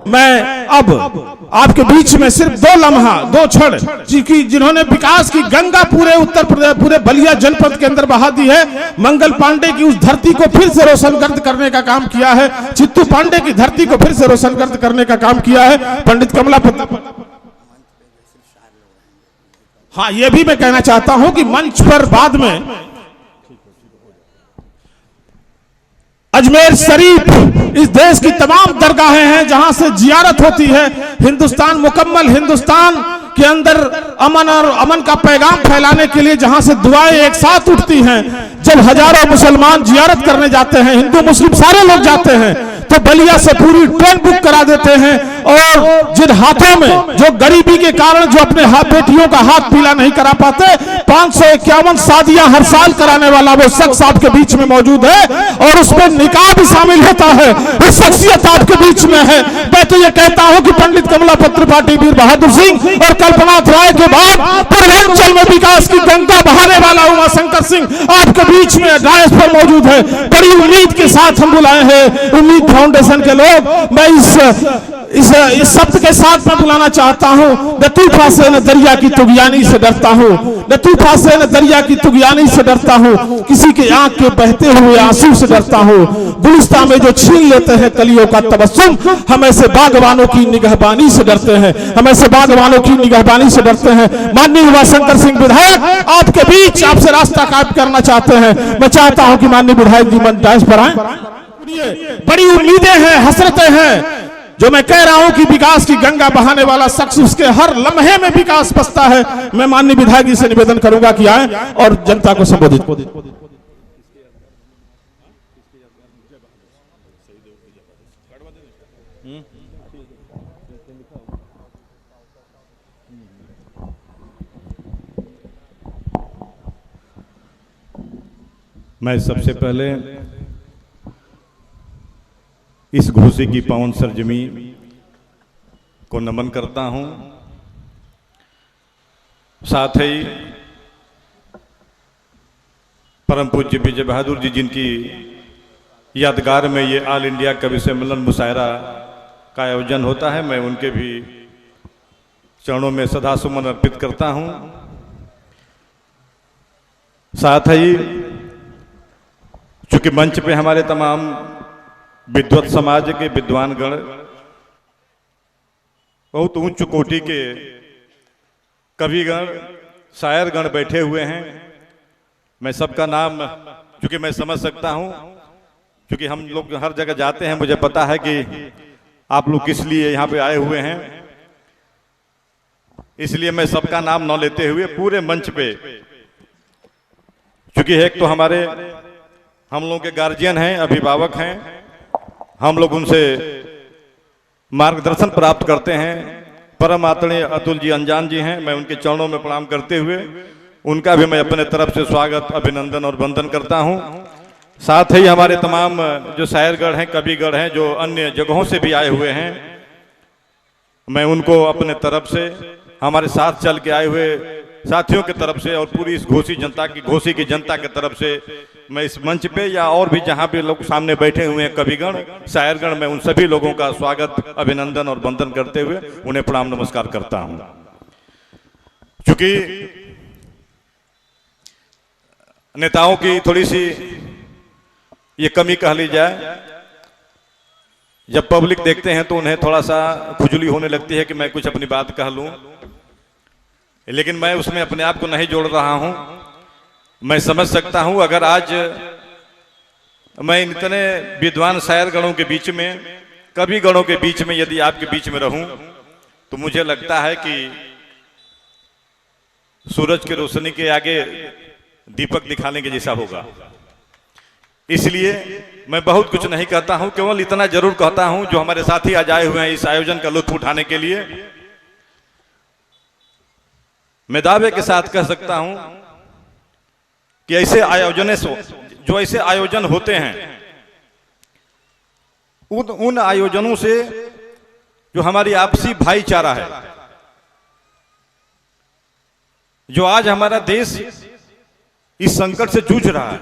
मैं अब आपके बीच में सिर्फ 2 लम्हा 2 क्षण जिन्होंने विकास की गंगा पूरे उत्तर प्रदेश पूरे बलिया जनपद के अंदर बहा दी है, मंगल पांडे की उस धरती को फिर से रोशनगर्द करने का काम किया है, चित्तू पांडे की धरती को फिर से रोशनगर्द करने का काम किया है, पंडित कमलापति। हाँ, ये भी मैं कहना चाहता हूं कि मंच पर बाद में अजमेर शरीफ इस देश की तमाम दरगाहें हैं जहां से जियारत होती है। हिंदुस्तान मुकम्मल हिंदुस्तान के अंदर अमन और अमन का पैगाम फैलाने के लिए जहां से दुआएं एक साथ उठती हैं, जब हजारों मुसलमान जियारत करने जाते हैं, हिंदू मुस्लिम सारे लोग जाते हैं, तो बलिया से पूरी ट्रेन बुक करा देते हैं। और जिन हाथों में जो गरीबी के कारण जो अपने बेटियों का हाथ पीला नहीं करा पाते, 551 शादियां हर साल कराने वाला वो शख्स आपके बीच में मौजूद है और उसमें निकाह भी शामिल होता है, वो शख्सियत आपके बीच में है। मैं तो ये कहता हूं कि पंडित कमलापति त्रिपाठी, वीर बहादुर सिंह और कल्पनाथ राय के बाद पूर्वांचल में विकास की गंगा बहाने वाला उमाशंकर सिंह आपके बीच में डायस पर मौजूद है। बड़ी उम्मीद के साथ हम बुलाए हैं उम्मीद फाउंडेशन के लोग। मैं इस शब्द के साथ मैं बुलाना चाहता हूं, लतीफा से न दरिया की तुगयानी से डरता हूं, लतीफा से न दरिया की तुगयानी से डरता हूं, किसी के आंख के बहते हुए आंसू से डरता हूं, गुलिस्तां में जो छीन लेते हैं कलियों का तबस्सुम, हम ऐसे बागवानों की निगहबानी से डरते हैं, हम ऐसे बागवानों की निगहबानी से डरते हैं। माननीय उमाशंकर सिंह विधायक आपके बीच आपसे रास्ता कायम करना चाहते हैं। मैं चाहता हूं कि माननीय विधायक जी मंच पर आए। बड़ी उम्मीदें हैं, हसरतें हैं, जो मैं कह रहा हूं कि विकास की गंगा बहाने वाला शख्स, उसके हर लम्हे में विकास बसता है। मैं माननीय विधायक जी से निवेदन करूंगा कि आए और जनता को संबोधित। मैं सबसे पहले इस घोसी की पावन सरजमी को नमन करता हूं, साथ ही परम पूज्य विजय बहादुर जी जिनकी यादगार में ये ऑल इंडिया कवि सम्मेलन मुशायरा का आयोजन होता है, मैं उनके भी चरणों में सदा सुमन अर्पित करता हूं। साथ ही चूंकि मंच पे हमारे तमाम विद्वत समाज के विद्वान गण, बहुत उच्च कोटि के कविगण, शायरगण बैठे हुए हैं, मैं सबका नाम चूंकि मैं समझ सकता हूं, क्योंकि हम लोग हर जगह जाते हैं, मुझे पता है कि आप लोग किस लिए यहाँ पे आए हुए हैं, इसलिए मैं सबका नाम न लेते हुए पूरे मंच पे, क्योंकि एक तो हमारे हम लोगों के गार्जियन हैं, अभिभावक हैं, हम लोग उनसे मार्गदर्शन प्राप्त करते हैं। परम आदरणीय अतुल जी अनजान जी हैं, मैं उनके चरणों में प्रणाम करते हुए उनका भी मैं अपने तरफ से स्वागत, अभिनंदन और वंदन करता हूं। साथ ही हमारे तमाम जो शायरगण हैं, कविगण हैं, जो अन्य जगहों से भी आए हुए हैं, मैं उनको अपने तरफ से, हमारे साथ चल के आए हुए साथियों की तरफ से और पूरी इस घोसी की जनता की तरफ से मैं इस मंच पे या और भी जहां भी लोग सामने बैठे हुए हैं कविगण, शायरगण, मैं उन सभी लोगों का स्वागत, अभिनंदन और वंदन करते हुए उन्हें प्रणाम नमस्कार करता हूं। क्योंकि नेताओं की थोड़ी सी ये कमी कह ली जाए, जब पब्लिक देखते हैं तो उन्हें थोड़ा सा खुजली होने लगती है कि मैं कुछ अपनी बात कह लूं, लेकिन मैं उसमें अपने आप को नहीं जोड़ रहा हूं। मैं समझ सकता हूं अगर आज मैं इतने विद्वान शायरगणों के बीच में, कविगणों के बीच में यदि आपके बीच में रहूं, तो मुझे लगता है कि सूरज की रोशनी के आगे दीपक दिखाने के जैसा होगा। इसलिए मैं बहुत कुछ नहीं कहता हूं, केवल इतना जरूर कहता हूं, जो हमारे साथी आज आए हुए हैं इस आयोजन का लुत्फ उठाने के लिए, मैं दावे के साथ कह सकता हूं कि ऐसे आयोजन जो ऐसे आयोजन होते हैं, उन आयोजनों से जो हमारी आपसी भाईचारा है, जो आज हमारा देश इस संकट से जूझ रहा है,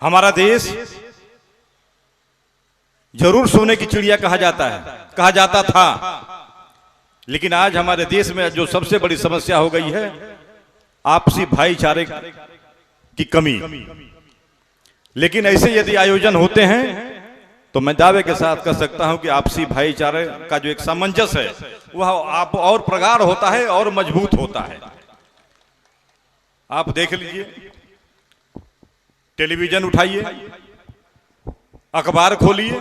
हमारा देश जरूर सोने की चिड़िया कहा जाता है, कहा जाता था। लेकिन आज हमारे देश में जो सबसे बड़ी समस्या हो गई है आपसी भाईचारे की कमी। लेकिन ऐसे यदि आयोजन होते हैं तो मैं दावे के साथ कह सकता हूं कि आपसी भाईचारे का जो एक सामंजस्य है वह आप और प्रगाढ़ होता है और मजबूत होता है। आप देख लीजिए, टेलीविजन उठाइए, अखबार खोलिए,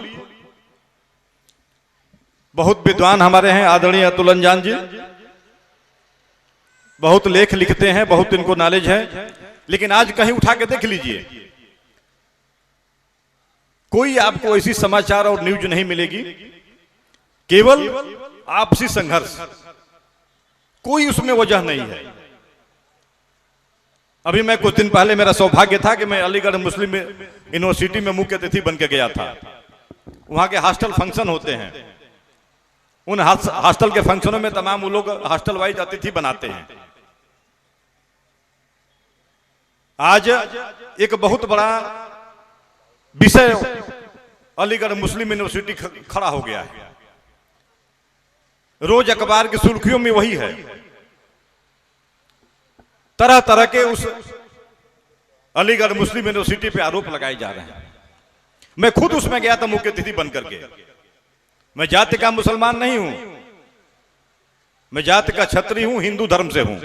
बहुत विद्वान हमारे हैं आदरणीय अतुल अंजान जी, बहुत लेख लिखते हैं, बहुत इनको नॉलेज है। लेकिन आज कहीं उठा के देख लीजिए, कोई आपको ऐसी समाचार और न्यूज नहीं मिलेगी, केवल आपसी संघर्ष, कोई उसमें वजह नहीं है। अभी मैं कुछ दिन पहले, मेरा सौभाग्य था कि मैं अलीगढ़ मुस्लिम यूनिवर्सिटी में मुख्य अतिथि बन के गया था। वहां के हॉस्टल फंक्शन होते हैं, उन हॉस्टल के फंक्शनों में तमाम वो लोग हॉस्टल वाइज अतिथि बनाते हैं। आज एक बहुत बड़ा विषय अलीगढ़ मुस्लिम यूनिवर्सिटी खड़ा हो गया है। रोज अखबार की सुर्खियों में वही है, तरह तरह के उस अलीगढ़ मुस्लिम यूनिवर्सिटी पे आरोप लगाए जा रहे हैं। मैं खुद उसमें गया था मुख्य अतिथि बन करके। मैं जाति का मुसलमान नहीं हूं, मैं जाति का क्षत्रिय हूं, हिंदू धर्म से हूं।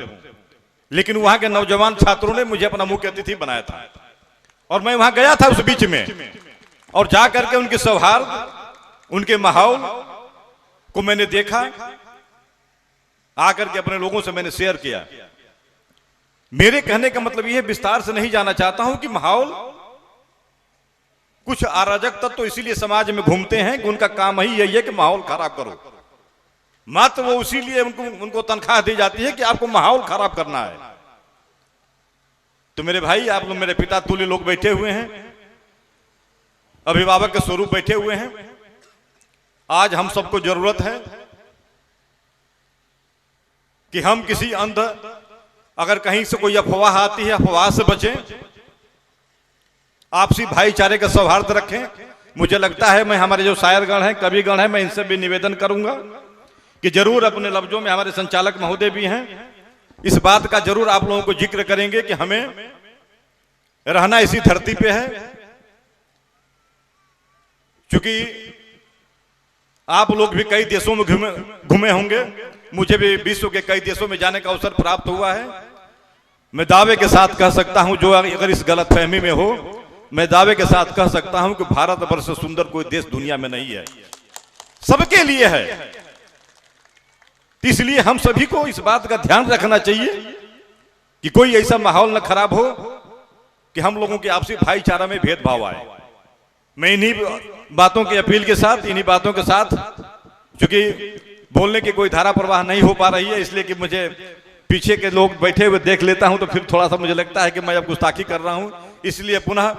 लेकिन वहां के नौजवान छात्रों ने मुझे अपना मुख्य अतिथि बनाया था और मैं वहां गया था उस बीच में, और जाकर के उनके सौहार्द, उनके माहौल को मैंने देखा, आकर के अपने लोगों से मैंने शेयर किया। मेरे कहने का मतलब यह विस्तार से नहीं जाना चाहता हूं कि माहौल, कुछ अराजक तत्व तो इसीलिए समाज में घूमते हैं कि उनका काम ही यही है कि माहौल खराब करो। मात्र वो इसीलिए उनको तनख्वाह दी जाती है कि आपको माहौल खराब करना है। तो मेरे भाई, आप लोग मेरे पिता तुल्य लोग बैठे हुए हैं, अभिभावक के स्वरूप बैठे हुए हैं। आज हम सबको जरूरत है कि हम किसी अंध, अगर कहीं से कोई अफवाह आती है, अफवाह से बचें, आपसी भाईचारे का सौहार्द रखें। मुझे लगता है, मैं हमारे जो शायरगण हैं, कविगण हैं, मैं इनसे भी निवेदन करूंगा कि जरूर अपने लफ्जों में, हमारे संचालक महोदय भी हैं, इस बात का जरूर आप लोगों को जिक्र करेंगे कि हमें रहना इसी धरती पे है। क्योंकि आप लोग भी कई देशों में घूमे होंगे, मुझे भी विश्व के कई देशों में जाने का अवसर प्राप्त हुआ है। मैं दावे के साथ कह सकता हूं, जो अगर इस गलतफहमी में हो, मैं दावे के साथ कह सकता हूं कि भारत वर्ष से सुंदर कोई देश दुनिया में नहीं है, सबके लिए है। इसलिए हम सभी को इस बात का ध्यान रखना चाहिए कि कोई ऐसा माहौल न खराब हो कि हम लोगों के आपसी भाईचारा में भेदभाव आए। मैं इन्हीं बातों की अपील के साथ, इन्हीं बातों के साथ, क्योंकि बोलने की कोई धारा प्रवाह नहीं हो पा रही है, इसलिए कि मुझे पीछे के लोग बैठे हुए देख लेता हूं तो फिर थोड़ा सा मुझे लगता है कि मैं अब गुस्ताखी कर रहा हूं। इसलिए पुनः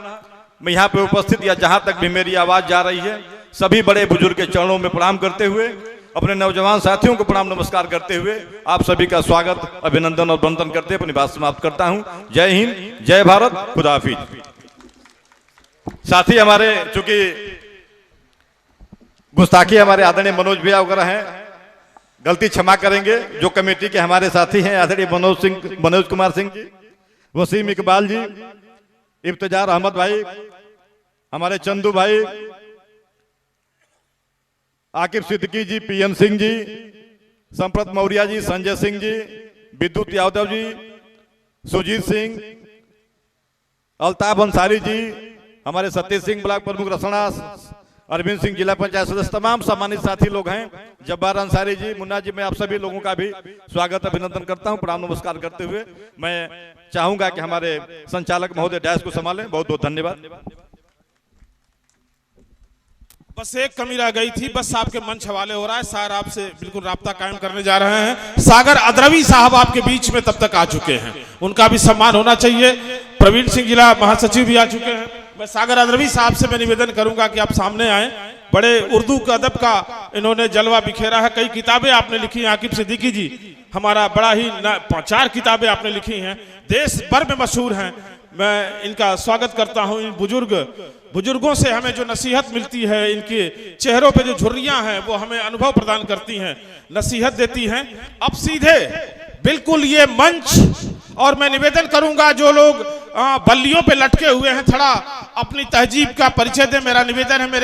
मैं यहाँ पे उपस्थित, या जहां तक भी मेरी आवाज जा रही है, सभी बड़े बुजुर्ग के चरणों में प्रणाम करते हुए, अपने नौजवान साथियों को प्रणाम नमस्कार करते हुए, आप सभी का स्वागत, अभिनंदन और वंदन करते अपनी बात समाप्त करता हूं। जय हिंद, जय भारत, खुदा हाफिज। साथी हमारे, चूंकि गुस्ताखी हमारे आदरणीय मनोज भैया वगैरह हैं, गलती क्षमा करेंगे। जो कमेटी के हमारे साथी हैं, आदरणीय मनोज कुमार सिंह जी, वसीम इकबाल जी, इफ्तिजार अहमद भाई, हमारे चंदू भाई, आकिब सिद्दीकी जी, पीएन सिंह जी, संप्रत मौर्य जी, संजय सिंह जी, विद्युत यादव जी, सुजीत सिंह, अल्ताफ अंसारी जी, हमारे सतीश सिंह ब्लॉक प्रमुख रसना, अरविंद सिंह जिला पंचायत सदस्य, तमाम सम्मानित साथी लोग हैं, जब्बार अंसारी जी, मुन्ना जी, मैं आप सभी लोगों का भी स्वागत अभिनंदन करता हूं, प्रणाम नमस्कार करते हुए मैं चाहूंगा कि हमारे संचालक महोदय डैश को संभालें। बहुत बहुत धन्यवाद। बस एक कमी रह गई थी, बस आपके मंच हवाले हो रहा है, सर आपसे बिल्कुल राब्ता कायम करने जा रहे हैं। सागर अद्रवी साहब आपके बीच में तब तक आ चुके हैं, उनका भी सम्मान होना चाहिए। प्रवीण सिंह जिला महासचिव भी आ चुके हैं। मैं सागर अद्रवी साहब से मैं निवेदन करूंगा कि आप सामने आए। बड़े उर्दू का अदब का इन्होंने जलवा बिखेरा है, कई किताबें आपने लिखी हैं। आकिब सिद्दीकी जी, हमारा बड़ा ही 4 किताबें आपने लिखी हैं, देश भर में मशहूर हैं। मैं इनका स्वागत करता हूं। इन बुजुर्गों से हमें जो नसीहत मिलती है, इनके चेहरों पे जो झुर्रियां हैं वो हमें अनुभव प्रदान करती हैं, नसीहत देती हैं। अब सीधे बिल्कुल ये मंच, और मैं निवेदन करूंगा जो लोग बल्लियों पे लटके हुए हैं, थोड़ा अपनी तहजीब का परिचय दें। मेरा निवेदन है मेरे